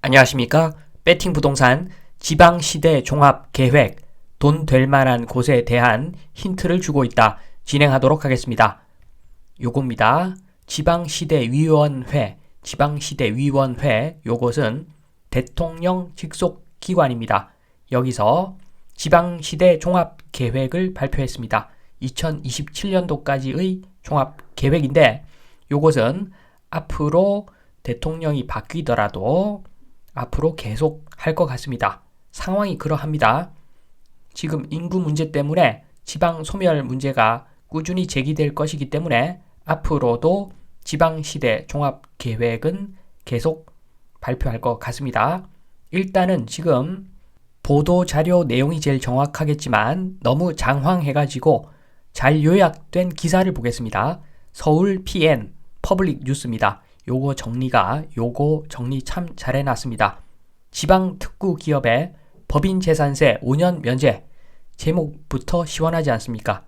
안녕하십니까? 배팅 부동산 지방시대 종합계획 돈 될 만한 곳에 대한 힌트를 주고 있다. 진행하도록 하겠습니다. 요겁니다. 지방시대위원회 요것은 대통령 직속 기관입니다. 여기서 지방시대 종합계획을 발표했습니다. 2027년도까지의 종합계획인데 요것은 앞으로 대통령이 바뀌더라도 앞으로 계속 할 것 같습니다. 상황이 그러합니다. 지금 인구 문제 때문에 지방 소멸 문제가 꾸준히 제기될 것이기 때문에 앞으로도 지방시대 종합계획은 계속 발표할 것 같습니다. 일단은 지금 보도자료 내용이 제일 정확하겠지만 너무 장황해가지고 잘 요약된 기사를 보겠습니다. 서울 PN 퍼블릭 뉴스입니다. 요거 정리 참 잘해놨습니다. 지방특구 기업의 법인 재산세 5년 면제. 제목부터 시원하지 않습니까?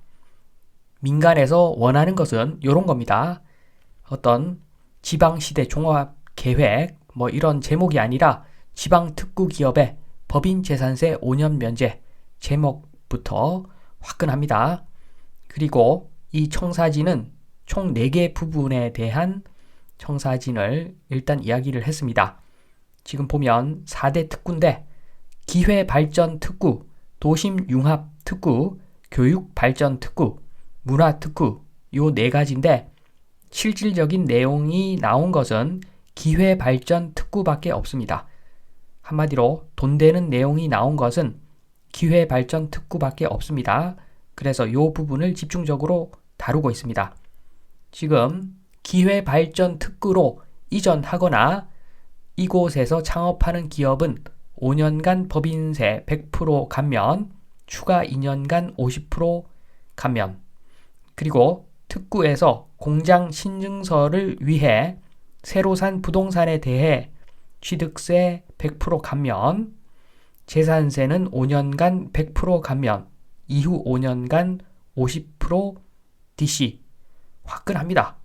민간에서 원하는 것은 요런 겁니다. 어떤 지방시대 종합계획 이런 제목이 아니라 지방특구 기업의 법인 재산세 5년 면제. 제목부터 화끈합니다. 그리고 이 청사진은 총 4개 부분에 대한 청사진을 일단 이야기를 했습니다. 지금 보면 4대 특구인데 기회발전특구, 도심융합특구, 교육발전특구, 문화특구 요 4가지인데 실질적인 내용이 나온 것은 기회발전특구밖에 없습니다. 한마디로 돈 되는 내용이 나온 것은 기회발전특구밖에 없습니다. 그래서 요 부분을 집중적으로 다루고 있습니다. 지금 기회발전특구로 이전하거나 이곳에서 창업하는 기업은 5년간 법인세 100% 감면, 추가 2년간 50% 감면, 그리고 특구에서 공장 신증서를 위해 새로 산 부동산에 대해 취득세 100% 감면, 재산세는 5년간 100% 감면, 이후 5년간 50% DC. 화끈합니다.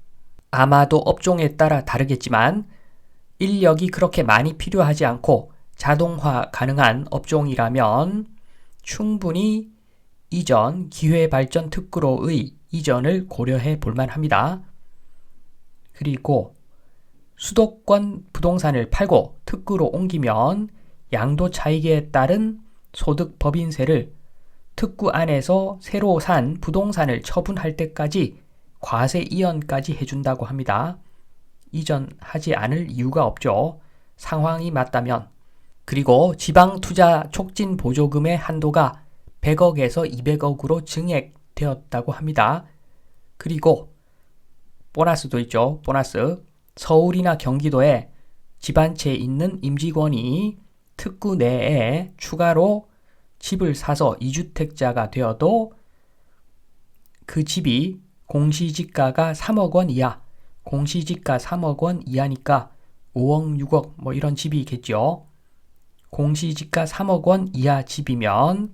아마도 업종에 따라 다르겠지만 인력이 그렇게 많이 필요하지 않고 자동화 가능한 업종이라면 충분히 이전 기회발전 특구로의 이전을 고려해 볼 만합니다. 그리고 수도권 부동산을 팔고 특구로 옮기면 양도 차익에 따른 소득 법인세를 특구 안에서 새로 산 부동산을 처분할 때까지 과세 이연까지 해준다고 합니다. 이전하지 않을 이유가 없죠. 상황이 맞다면. 그리고 지방투자 촉진 보조금의 한도가 100억에서 200억으로 증액되었다고 합니다. 그리고 보너스도 있죠. 보너스. 서울이나 경기도에 집 한 채 있는 임직원이 특구 내에 추가로 집을 사서 2주택자가 되어도 그 집이 공시지가가 3억 원 이하, 공시지가 3억 원 이하니까 5억, 6억 이런 집이겠죠. 공시지가 3억 원 이하 집이면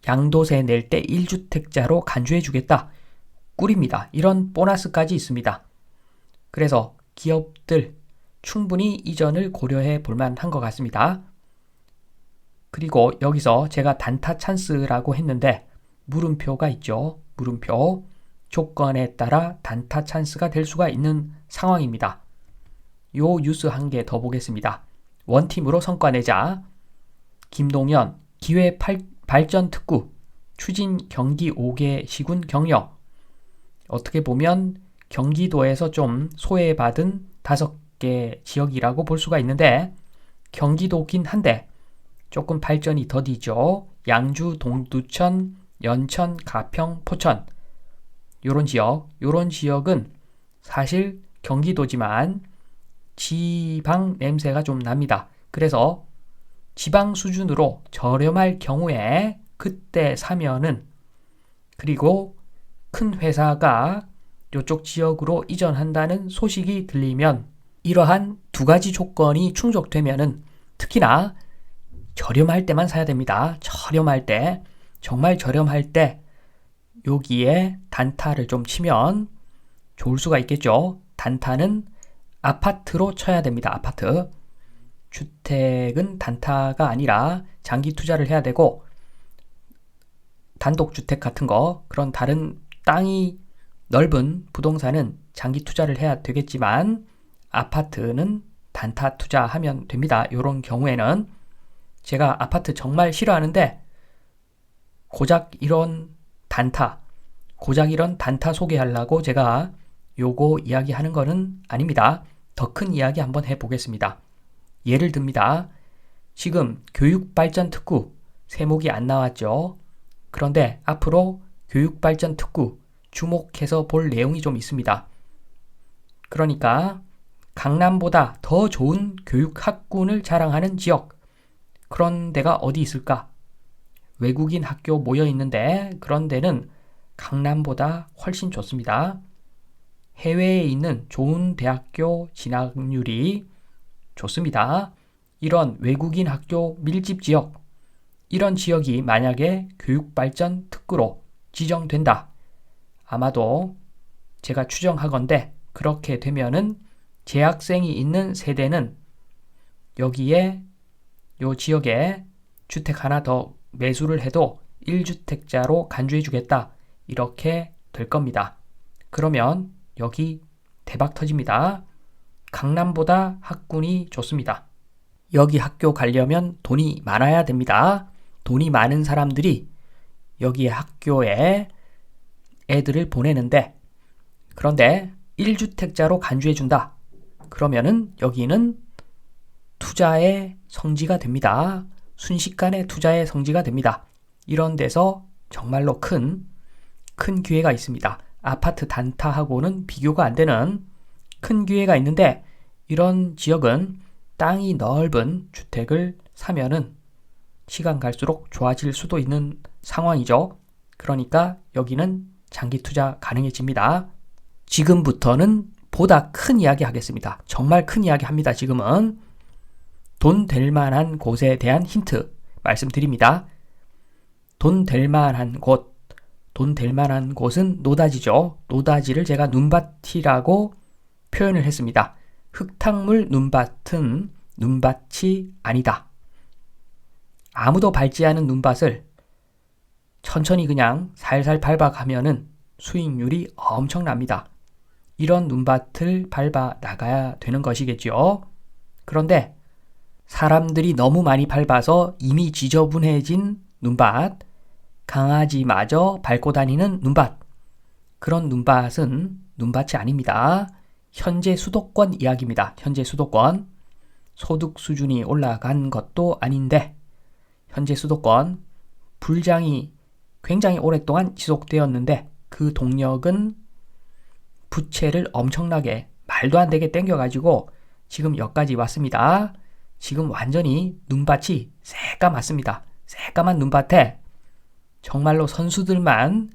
양도세 낼 때 1주택자로 간주해 주겠다. 꿀입니다. 이런 보너스까지 있습니다. 그래서 기업들 충분히 이전을 고려해 볼 만한 것 같습니다. 그리고 여기서 제가 단타 찬스라고 했는데 물음표가 있죠. 물음표. 조건에 따라 단타 찬스가 될 수가 있는 상황입니다. 요 뉴스 한 개 더 보겠습니다. 원팀으로 성과 내자. 김동연 기회발전특구 추진 경기 5개 시군 경영. 어떻게 보면 경기도에서 좀 소외받은 5개 지역이라고 볼 수가 있는데 경기도긴 한데 조금 발전이 더디죠. 양주, 동두천, 연천, 가평, 포천 요런 지역은 사실 경기도지만 지방 냄새가 좀 납니다. 그래서 지방 수준으로 저렴할 경우에 그때 사면은 그리고 큰 회사가 이쪽 지역으로 이전한다는 소식이 들리면 이러한 2가지 조건이 충족되면은 특히나 저렴할 때만 사야 됩니다. 저렴할 때, 정말 저렴할 때 여기에 단타를 좀 치면 좋을 수가 있겠죠. 단타는 아파트로 쳐야 됩니다. 아파트. 주택은 단타가 아니라 장기 투자를 해야 되고, 단독주택 같은 거, 그런 다른 땅이 넓은 부동산은 장기 투자를 해야 되겠지만, 아파트는 단타 투자하면 됩니다. 이런 경우에는 제가 아파트 정말 싫어하는데, 고작 이런 단타 소개하려고 제가 요거 이야기하는 거는 아닙니다. 더 큰 이야기 한번 해보겠습니다. 예를 듭니다. 지금 교육발전특구 세목이 안 나왔죠. 그런데 앞으로 교육발전특구 주목해서 볼 내용이 좀 있습니다. 그러니까 강남보다 더 좋은 교육학군을 자랑하는 지역, 그런 데가 어디 있을까? 외국인 학교 모여 있는데 그런 데는 강남보다 훨씬 좋습니다. 해외에 있는 좋은 대학교 진학률이 좋습니다. 이런 외국인 학교 밀집 지역, 이런 지역이 만약에 교육발전 특구로 지정된다. 아마도 제가 추정하건대 그렇게 되면은 재학생이 있는 세대는 여기에 요 지역에 주택 하나 더 매수를 해도 1주택자로 간주해 주겠다. 이렇게 될 겁니다. 그러면 여기 대박 터집니다. 강남보다 학군이 좋습니다. 여기 학교 가려면 돈이 많아야 됩니다. 돈이 많은 사람들이 여기 학교에 애들을 보내는데, 그런데 1주택자로 간주해 준다. 그러면은 여기는 투자의 성지가 됩니다. 순식간에 투자의 성지가 됩니다. 이런 데서 정말로 큰 기회가 있습니다. 아파트 단타하고는 비교가 안 되는 큰 기회가 있는데, 이런 지역은 땅이 넓은 주택을 사면은 시간 갈수록 좋아질 수도 있는 상황이죠. 그러니까 여기는 장기 투자 가능해집니다. 지금부터는 보다 큰 이야기 하겠습니다. 정말 큰 이야기 합니다. 지금은 돈 될 만한 곳에 대한 힌트 말씀드립니다. 돈 될 만한 곳은 노다지죠. 노다지를 제가 눈밭이라고 표현을 했습니다. 흙탕물 눈밭은 눈밭이 아니다. 아무도 밟지 않은 눈밭을 천천히 그냥 살살 밟아가면은 수익률이 엄청납니다. 이런 눈밭을 밟아 나가야 되는 것이겠죠. 그런데 사람들이 너무 많이 밟아서 이미 지저분해진 눈밭, 강아지마저 밟고 다니는 눈밭, 그런 눈밭은 눈밭이 아닙니다. 현재 수도권 이야기입니다. 현재 수도권. 소득 수준이 올라간 것도 아닌데 현재 수도권 불장이 굉장히 오랫동안 지속되었는데 그 동력은 부채를 엄청나게 말도 안 되게 땡겨가지고 지금 여기까지 왔습니다. 지금 완전히 눈밭이 새까맣습니다. 새까만 눈밭에 정말로 선수들만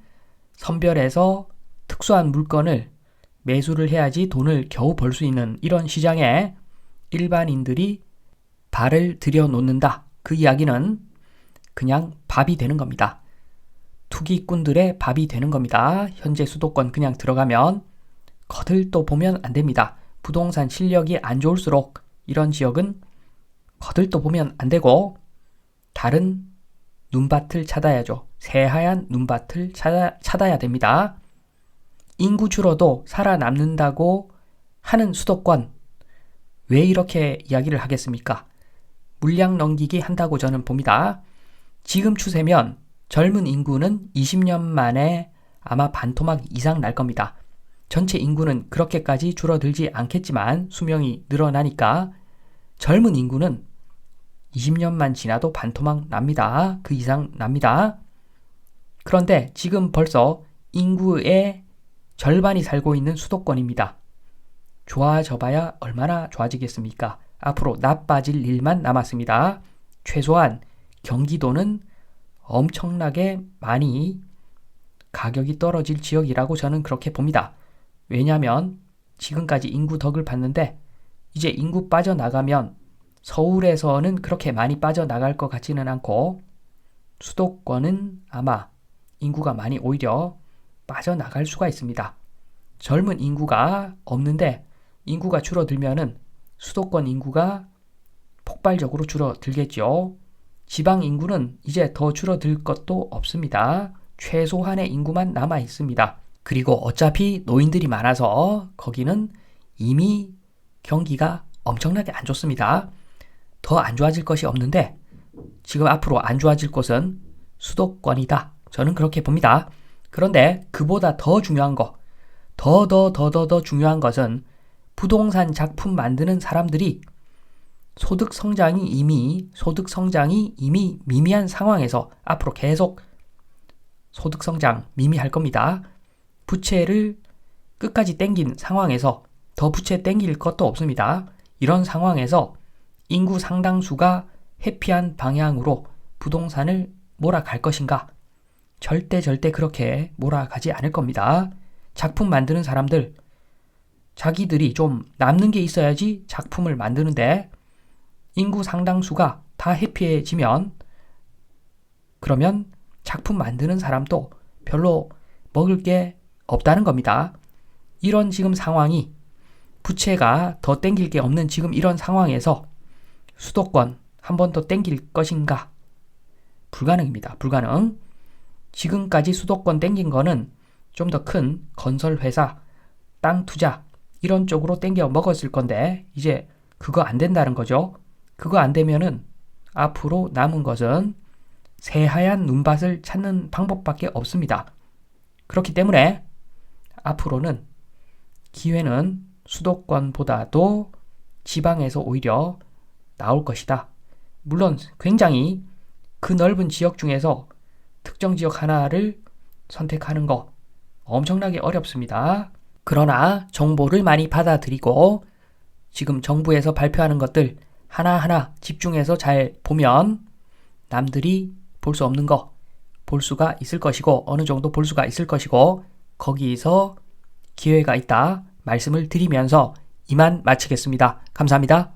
선별해서 특수한 물건을 매수를 해야지 돈을 겨우 벌 수 있는 이런 시장에 일반인들이 발을 들여놓는다. 그 이야기는 그냥 밥이 되는 겁니다. 투기꾼들의 밥이 되는 겁니다. 현재 수도권 그냥 들어가면 거들떠 보면 안 됩니다. 부동산 실력이 안 좋을수록 이런 지역은 거들떠 보면 안 되고 다른 눈밭을 찾아야죠. 새하얀 눈밭을 찾아야 됩니다. 인구 줄어도 살아남는다고 하는 수도권, 왜 이렇게 이야기를 하겠습니까? 물량 넘기기 한다고 저는 봅니다. 지금 추세면 젊은 인구는 20년 만에 아마 반토막 이상 날 겁니다. 전체 인구는 그렇게까지 줄어들지 않겠지만 수명이 늘어나니까 젊은 인구는 20년만 지나도 반토막 납니다. 그 이상 납니다. 그런데 지금 벌써 인구의 절반이 살고 있는 수도권입니다. 좋아져봐야 얼마나 좋아지겠습니까? 앞으로 나빠질 일만 남았습니다. 최소한 경기도는 엄청나게 많이 가격이 떨어질 지역이라고 저는 그렇게 봅니다. 왜냐하면 지금까지 인구 덕을 봤는데 이제 인구 빠져나가면 서울에서는 그렇게 많이 빠져나갈 것 같지는 않고 수도권은 아마 인구가 많이 오히려 빠져나갈 수가 있습니다. 젊은 인구가 없는데 인구가 줄어들면은 수도권 인구가 폭발적으로 줄어들겠죠. 지방 인구는 이제 더 줄어들 것도 없습니다. 최소한의 인구만 남아 있습니다. 그리고 어차피 노인들이 많아서 거기는 이미 경기가 엄청나게 안 좋습니다. 더 안 좋아질 것이 없는데 지금 앞으로 안 좋아질 곳은 수도권이다. 저는 그렇게 봅니다. 그런데 그보다 더 중요한 거, 더 중요한 것은 부동산 작품 만드는 사람들이 소득 성장이 이미 미미한 상황에서 앞으로 계속 소득 성장 미미할 겁니다. 부채를 끝까지 땡긴 상황에서 더 부채 땡길 것도 없습니다. 이런 상황에서 인구 상당수가 회피한 방향으로 부동산을 몰아갈 것인가? 절대 그렇게 몰아가지 않을 겁니다. 작품 만드는 사람들, 자기들이 좀 남는 게 있어야지 작품을 만드는데 인구 상당수가 다 회피해지면 그러면 작품 만드는 사람도 별로 먹을 게 없다는 겁니다. 이런 지금 상황이 부채가 더 땡길 게 없는 지금 이런 상황에서 수도권 한 번 더 땡길 것인가? 불가능입니다. 불가능. 지금까지 수도권 땡긴 거는 좀 더 큰 건설 회사, 땅 투자 이런 쪽으로 땡겨 먹었을 건데 이제 그거 안 된다는 거죠. 그거 안 되면은 앞으로 남은 것은 새하얀 눈밭을 찾는 방법밖에 없습니다. 그렇기 때문에 앞으로는 기회는 수도권보다도 지방에서 오히려 나올 것이다. 물론 굉장히 그 넓은 지역 중에서 특정 지역 하나를 선택하는 거 엄청나게 어렵습니다. 그러나 정보를 많이 받아들이고 지금 정부에서 발표하는 것들 하나하나 집중해서 잘 보면 남들이 볼 수 없는 거 볼 수가 있을 것이고 어느 정도 볼 수가 있을 것이고 거기서 기회가 있다 말씀을 드리면서 이만 마치겠습니다. 감사합니다.